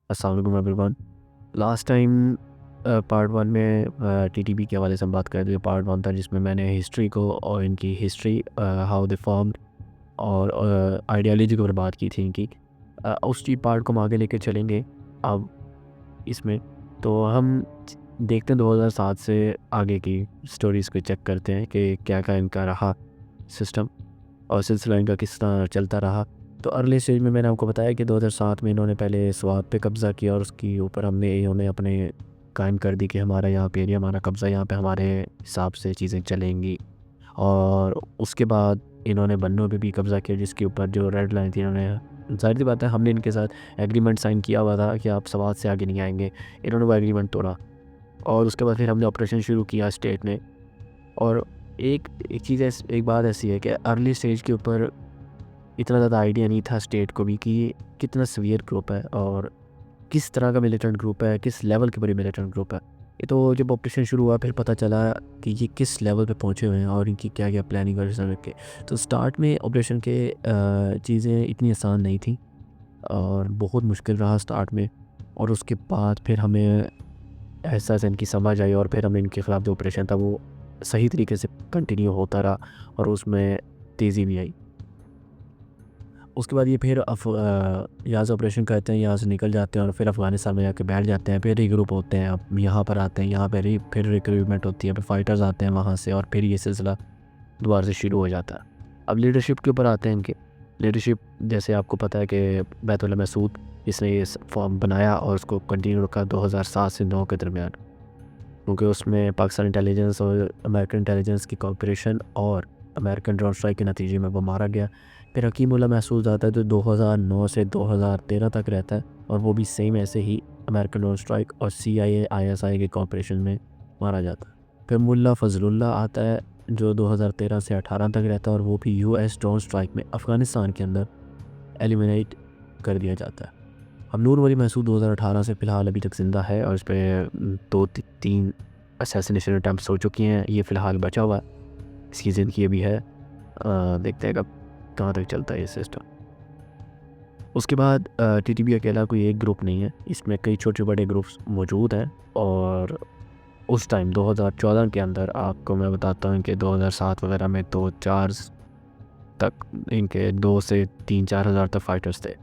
अस्सलाम वालेकुम everyone. Last time part one में टीटीपी के हवाले से हम बात कर रहे थे। पार्ट वन था जिसमें मैंने हिस्ट्री को और इनकी हिस्ट्री, हाउ दे फॉर्म्ड और आइडियोलॉजी के ऊपर बात की थी इनकी। उस चीज़ पार्ट को हम आगे लेके चलेंगे अब इसमें। तो हम देखते हैं 2007 से आगे की स्टोरीज़ को चेक करते हैं कि क्या क्या इनका रहा सिस्टम और सिलसिला इनका किस तरह चलता रहा। तो अर्ली स्टेज में मैंने आपको बताया कि 2007 में इन्होंने पहले स्वात पे कब्ज़ा किया और उसके ऊपर इन्होंने अपने कायम कर दी कि हमारा यहाँ पे एरिया, हमारा कब्ज़ा, यहाँ पे हमारे हिसाब से चीज़ें चलेंगी। और उसके बाद इन्होंने बन्नों पे भी कब्ज़ा किया जिसके ऊपर जो रेड लाइन थी, इन्होंने ज़ाहिर सी बात है हमने इनके साथ एग्रीमेंट साइन किया हुआ था कि आप स्वात से आगे नहीं आएंगे। इन्होंने वो एग्रीमेंट तोड़ा और उसके बाद फिर हमने ऑपरेशन शुरू किया स्टेट ने। और एक एक चीज़ एक बात ऐसी है कि अर्ली स्टेज के ऊपर इतना ज़्यादा आइडिया नहीं था स्टेट को भी कि ये कितना सीवियर ग्रुप है और किस तरह का मिलिटेंट ग्रुप है, किस लेवल के बड़े मिलिटेंट ग्रुप है। ये तो जब ऑपरेशन शुरू हुआ फिर पता चला कि ये किस लेवल पे पहुँचे हुए हैं और इनकी क्या क्या प्लानिंग और सब के। तो स्टार्ट में ऑपरेशन के चीज़ें इतनी आसान नहीं थी और बहुत मुश्किल रहा स्टार्ट में। और उसके बाद फिर हमें एहसास इनकी समझ आई और फिर हमने इनके ख़िलाफ़ जो ऑपरेशन था वो सही तरीके से कंटिन्यू होता रहा और उसमें तेज़ी भी आई। उसके बाद ये फिर यहाँ से ऑपरेशन करते हैं, यहाँ से निकल जाते हैं और फिर अफ़गानिस्तान में जाके बैठ जाते हैं। फिर रीग्रुप होते हैं, अब यहाँ पर आते हैं, यहाँ पे फिर रिक्रूटमेंट होती है, फिर फाइटर्स आते हैं वहाँ से और फिर ये सिलसिला दोबारा से शुरू हो जाता है। अब लीडरशिप के ऊपर आते हैं इनके। लीडरशिप जैसे आपको पता है कि बैतुल्ला मसूद इसने ये फॉर्म बनाया और उसको कंटिन्यू रखा 2007 से 9 के दरमियान, क्योंकि उसमें पाकिस्तान इंटेलिजेंस और अमेरिकन इंटेलिजेंस की कोऑपरेशन और अमेरिकन ड्रोन स्ट्राइक के नतीजे में वो मारा गया। फिर हकीमुल्लाह महसूद आता है जो 2009 से 2013 तक रहता है और वो भी सेम ऐसे ही अमेरिकन ड्रोन स्ट्राइक और CIA ISI के कोऑपरेशन में मारा जाता है। फिर मुल्ला फजलुल्लाह आता है जो 2013 से 18 तक रहता है और वो भी US ड्रोन स्ट्राइक में अफ़गानिस्तान के अंदर एलिमिनेट कर दिया जाता है। अब नूर वली महसूद 2018 से फ़िलहाल अभी तक ज़िंदा है और इस पे 2-3 असैसिनेशन अटैम्प्ट्स हो चुकी हैं। ये फ़िलहाल बचा हुआ है, इसकी ज़िंदगी अभी है। देखते हैं कब कहाँ तक चलता है ये सिस्टम। उसके बाद TTP अकेला कोई एक ग्रुप नहीं है, इसमें कई छोटे बड़े ग्रुप्स मौजूद हैं। और उस टाइम 2014 के अंदर आपको मैं बताता हूँ कि 2007 वगैरह में तो 4 तक इनके 2 से 3-4 हज़ार तक फ़ाइटर्स थे।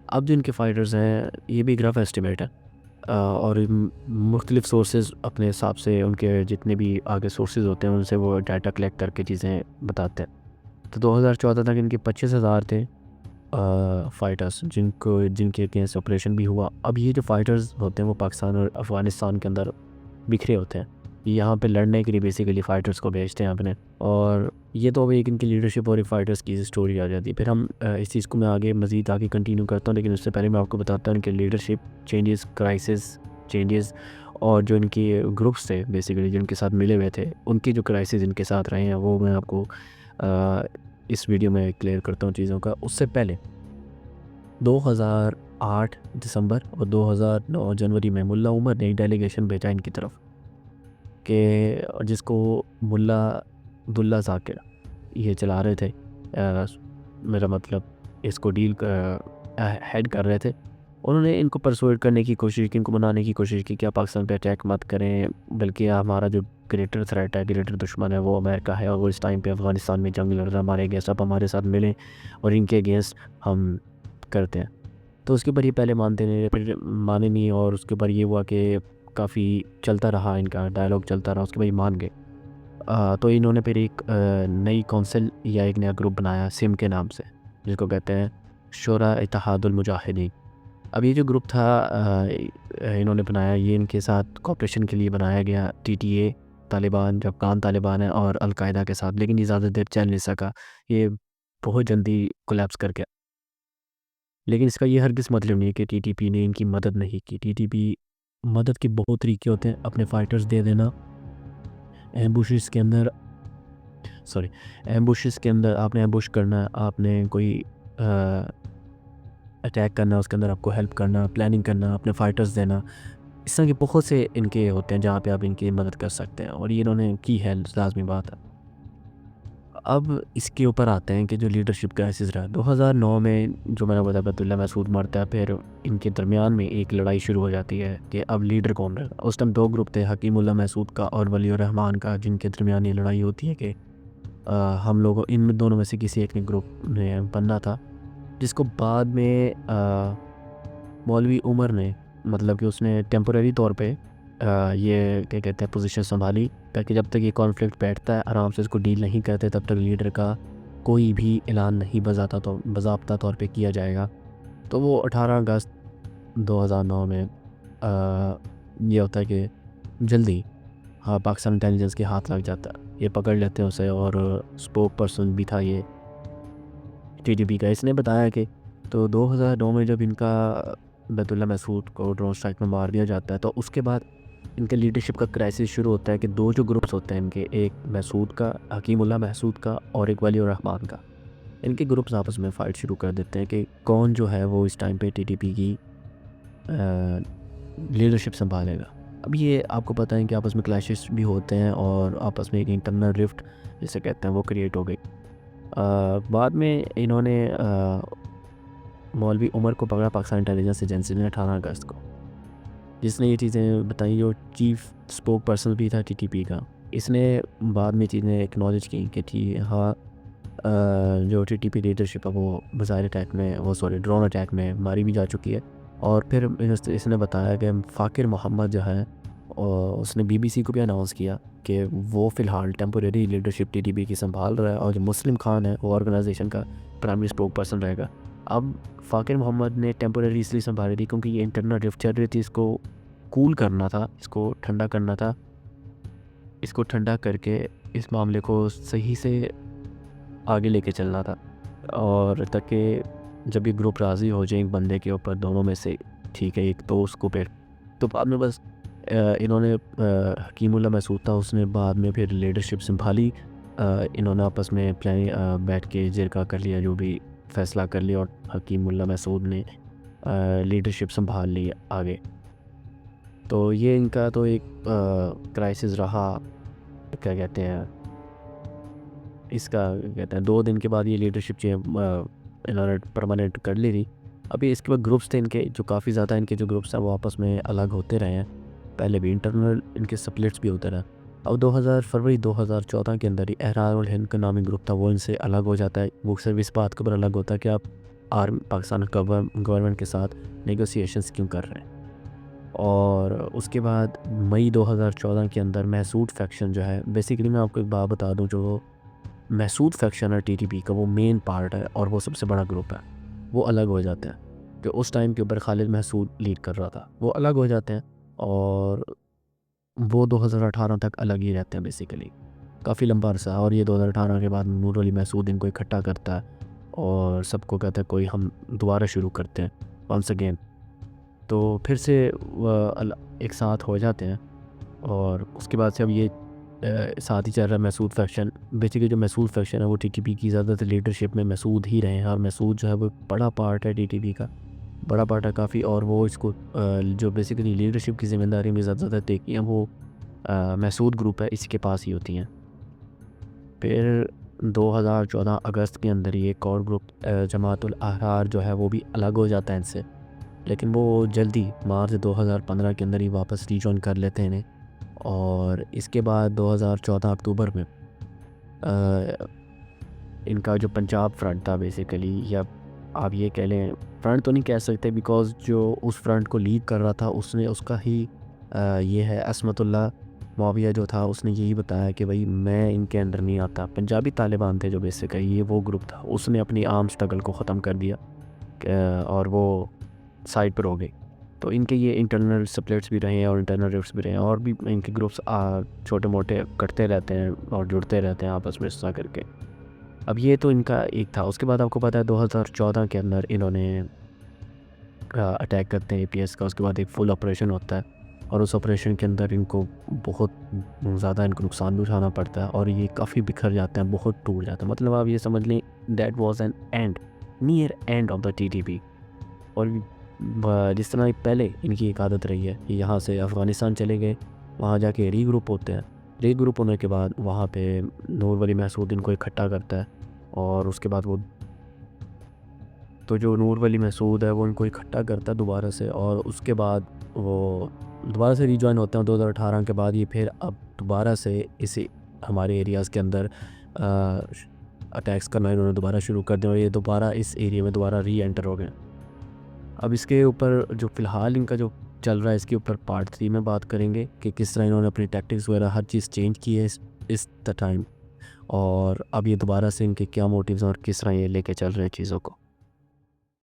अब जो इनके फ़ाइटर्स हैं ये भी एक रफ़ एस्टिमेट है और मुख्तलिफ़ सोर्सेज़ अपने हिसाब से उनके जितने भी आगे सोर्सेज़ होते हैं उनसे वो डाटा कलेक्ट करके चीज़ें बताते हैं। तो 2014 तक इनके 25,000 थे फ़ाइटर्स जिनके अगेंस्ट ऑपरेशन भी हुआ। अब ये जो फ़ाइटर्स होते हैं वो पाकिस्तान और अफ़गानिस्तान के अंदर बिखरे होते हैं। ये यहाँ पे लड़ने के लिए बेसिकली फ़ाइटर्स को भेजते हैं अपने। और ये तो अब एक इनकी लीडरशिप और फ़ाइटर्स की स्टोरी आ जाती है। फिर हम इस चीज़ को मैं मज़ीद आगे कंटिन्यू करता हूँ, लेकिन उससे पहले मैं आपको बताता हूँ इनकी लीडरशिप चेंजेस, क्राइसिस चेंजेस और जो इनके ग्रुप्स थे बेसिकली जिनके साथ मिले हुए थे, उनकी जो क्राइसिस इनके साथ रहे हैं वो मैं आपको इस वीडियो में क्लियर करता हूँ चीज़ों का। उससे पहले 2008 दिसंबर और 2009 जनवरी में मुल्ला उमर ने एक डेलीगेशन भेजा इनकी तरफ कि जिसको मुल्ला अब्दुल्ला ज़ाकिर ये चला रहे थे। मेरा मतलब इसको हेड कर रहे थे। उन्होंने इनको परसुएड करने की कोशिश की, इनको मनाने की कोशिश की कि आप पाकिस्तान पे अटैक मत करें, बल्कि हमारा जो ग्रेटर थ्रेट है, ग्रेटर दुश्मन है वो अमेरिका है और वो इस टाइम पे अफ़गानिस्तान में जंग लड़ रहा है हमारे अगेंस्ट, आप हमारे साथ मिलें और इनके अगेंस्ट हम करते हैं। तो उसके ऊपर ये पहले मानते नहीं, फिर माने नहीं और उसके ऊपर ये हुआ कि काफ़ी चलता रहा, इनका डायलॉग चलता रहा, उसके बाद ये मान गए। तो इन्होंने फिर एक नई कौंसिल या एक नया ग्रुप बनाया सिम के नाम से, जिसको कहते हैं शोरा इत्तेहादुल मुजाहिदीन। अब ये जो ग्रुप था इन्होंने बनाया, ये इनके साथ कोऑपरेशन के लिए बनाया गया TTA तालिबान, जो अफ़गान तालिबान है और अल-कायदा के साथ, लेकिन ये ज़्यादा देर चल नहीं सका, ये बहुत जल्दी कोलैप्स कर गया। लेकिन इसका ये हरगिज़ मतलब नहीं है कि TTP ने इनकी मदद नहीं की। TTP मदद के बहुत तरीके होते हैं, अपने फाइटर्स दे देना, एम्बुशेस के अंदर सॉरी एम्बुशेस के अंदर आपने एम्बुश करना, आपने कोई अटैक करना, उसके अंदर आपको हेल्प करना, प्लानिंग करना, अपने फाइटर्स देना। इस तरह के बहुत से इनके होते हैं जहाँ पे आप इनकी मदद कर सकते हैं और ये इन्होंने की है, लाज़मी बात है। अब इसके ऊपर आते हैं कि जो लीडरशिप क्राइसिस रहा 2009 में, जो मैंने बताया अब्दुल्ला महसूद मरता है, फिर इनके दरमियान में एक लड़ाई शुरू हो जाती है कि अब लीडर कौन रहेगा। उस टाइम दो ग्रुप थे, हकीमुल्ला महसूद का और वलीउर रहमान का, जिनके दरमियान ये लड़ाई होती है कि हम लोगों इन दोनों में से किसी एक ने ग्रुप में बनना था, जिसको बाद में मौलवी उमर ने, मतलब कि उसने टेम्परेरी तौर पे ये क्या कहते हैं पोजीशन संभाली, ताकि जब तक ये कॉन्फ्लिक्ट बैठता है आराम से इसको डील नहीं करते तब तक लीडर का कोई भी ऐलान नहीं बाज़ाब्ता तौर पे किया जाएगा। तो वो 18 अगस्त 2009 में ये होता है कि जल्दी हाँ पाकिस्तान इंटेलिजेंस के हाथ लग जाता है, ये पकड़ लेते हैं उसे। और स्पोक पर्सन भी था ये टीटीपी का, इसने बताया कि तो 2009 में जब इनका बैतुल्ला महसूद को ड्रोन स्ट्राइक में मार दिया जाता है, तो उसके बाद इनके लीडरशिप का क्राइसिस शुरू होता है कि दो जो ग्रुप्स होते हैं इनके, एक महसूद का, हकीमुल्ला महसूद का, और एक वलीउर रहमान का, इनके ग्रुप्स आपस में फ़ाइट शुरू कर देते हैं कि कौन जो है वो इस टाइम पे टीटीपी की लीडरशिप संभालेगा। अब ये आपको पता है कि आपस में क्लैशेस भी होते हैं और आपस में एक इंटरनल रिफ्ट जिसे कहते हैं वो क्रिएट हो गई। बाद में इन्होंने मौलवी उमर को पकड़ा पाकिस्तान इंटेलिजेंस एजेंसी ने 18 अगस्त को, जिसने ये चीज़ें बताई। जो चीफ स्पोक पर्सन भी था टीटीपी का, इसने बाद में चीज़ें एक्नॉलेज की कि ठीक हाँ जो टीटीपी लीडरशिप है वो मिसाइल अटैक में, वो सॉरी ड्रोन अटैक में मारी भी जा चुकी है। और फिर इसने बताया कि फ़ाकिर मोहम्मद जो है और उसने बीबीसी को भी अनाउंस किया कि वो फ़िलहाल टेम्पोरेरी लीडरशिप टीटीपी की संभाल रहा है, और जो मुस्लिम खान है वो ऑर्गेनाइजेशन का प्राइमरी स्पोक पर्सन रहेगा। अब फ़ाकिर मोहम्मद ने टेम्पोरेरी इसलिए संभाली थी क्योंकि ये इंटरनल रिफ्ट चल रही थी, इसको कूल करना था, इसको ठंडा करना था, इसको ठंडा करके इस मामले को सही से आगे लेके चलना था, और ताकि जब ये ग्रुप राज़ी हो जाए एक बंदे के ऊपर, दोनों में से ठीक है एक, तो उसको फिर तो बाद में बस इन्होंने हकीमुल्ला महसूद था, उसने बाद में फिर लीडरशिप संभाली। इन्होंने आपस में प्लान बैठ के जिरगा कर लिया, जो भी फ़ैसला कर लिया, और हकीमुल्ला महसूद ने लीडरशिप संभाल ली आगे। तो ये इनका तो एक क्राइसिस रहा, क्या कहते हैं इसका, कहते हैं 2 दिन के बाद ये लीडरशिप इन्होंने परमानेंट कर ली थी। अभी इसके बाद ग्रुप्स थे इनके जो काफ़ी ज़्यादा, इनके जो ग्रुप्स हैं वो आपस में अलग होते रहे हैं, पहले भी इंटरनल इनके स्प्लिट्स भी होते रहे। अब फरवरी 2014 के अंदर ही एहरार उल हिंद का नामी ग्रुप था, वो इनसे अलग हो जाता है। वो सिर्फ इस बात के ऊपर अलग होता है कि आप पाकिस्तान गवर्नमेंट के साथ नेगोशिएशंस क्यों कर रहे हैं। और उसके बाद मई 2014 के अंदर महसूद फैक्शन जो है, बेसिकली मैं आपको एक बात बता दूं, जो महसूद फैक्शन है टीटीपी का वो मेन पार्ट है और वो सबसे बड़ा ग्रुप है, वो अलग हो जाते हैं। कि उस टाइम के ऊपर खालिद महसूद लीड कर रहा था, वो अलग हो जाते हैं और वो 2018 तक अलग ही रहते हैं बेसिकली, काफ़ी लंबा अरसा। और ये 2018 के बाद नूर अली महसूद इनको इकट्ठा करता है और सबको कहता है कोई हम दोबारा शुरू करते हैं वंस अगेन। तो फिर से एक साथ हो जाते हैं और उसके बाद से अब ये साथ ही चल रहा है महसूद फैक्शन। बेसिकली जो महसूद फैक्शन है वो टीटीपी की ज़्यादातर लीडरशिप में महसूद ही रहे हैं, और महसूद जो है वो बड़ा पार्ट है टीटीपी का, बड़ा पार्ट है काफ़ी। और वो इसको जो बेसिकली लीडरशिप की जिम्मेदारी में ज़्यादातर देखी हैं वो महसूद ग्रुप है, इसके पास ही होती हैं। फिर 2014 अगस्त के अंदर ही एक और ग्रुप जमातुल अहरार जो है वो भी अलग हो जाता है इनसे, लेकिन वो जल्दी मार्च 2015 के अंदर ही वापस रीजॉइन कर लेते हैं इन्हें। और इसके बाद 2014 अक्टूबर में इनका जो पंजाब फ्रंट था बेसिकली, या आप ये कह लें फ्रंट तो नहीं कह सकते, बिकॉज़ जो उस फ्रंट को लीड कर रहा था उसने उसका ही ये है असमतुल्ला मौविया जो था, उसने यही बताया कि भाई मैं इनके अंदर नहीं आता। पंजाबी तालिबान थे जो बेसिकली, ये वो ग्रुप था, उसने अपनी आर्म स्ट्रगल को ख़त्म कर दिया और वो साइड पर हो गई। तो इनके ये इंटरनल स्प्लिट्स भी रहे हैं और इंटरनल रिफ्ट्स भी रहे हैं, और भी इनके ग्रुप्स छोटे मोटे कटते रहते हैं और जुड़ते रहते हैं आपस में हिस्सा करके। अब ये तो इनका एक था। उसके बाद आपको पता है 2014 के अंदर इन्होंने अटैक करते हैं एपीएस का। उसके बाद एक फुल ऑपरेशन होता है और उस ऑपरेशन के अंदर इनको बहुत ज़्यादा इनको नुकसान भी उठाना पड़ता है और ये काफ़ी बिखर जाते हैं, बहुत टूट जाते हैं। मतलब आप ये समझ लें that was an and, near end of the TTP. और जिस तरह पहले इनकी एक आदत रही है कि यहाँ से अफ़गानिस्तान चले गए, वहाँ जाके रीग्रुप होते हैं, रीग्रुप होने के बाद वहाँ पे नूर वली महसूद इनको इकट्ठा करता है और उसके बाद वो तो जो नूर वली महसूद है वो इनको इकट्ठा करता है दोबारा से, और उसके बाद वो दोबारा से रीजॉइन होते हैं 2018 के बाद। ये फिर अब दोबारा से इसी हमारे एरियाज़ के अंदर अटैक्स करना इन्होंने दोबारा शुरू कर दिया और ये दोबारा इस एरिया में दोबारा री एंटर हो गए। अब इसके ऊपर जो फ़िलहाल इनका जो चल रहा है, इसके ऊपर पार्ट 3 में बात करेंगे कि किस तरह इन्होंने अपनी टैक्टिक्स वगैरह हर चीज़ चेंज की है इस द टाइम, और अब ये दोबारा से इनके क्या मोटिव्स हैं और किस तरह ये लेके चल रहे हैं चीज़ों को।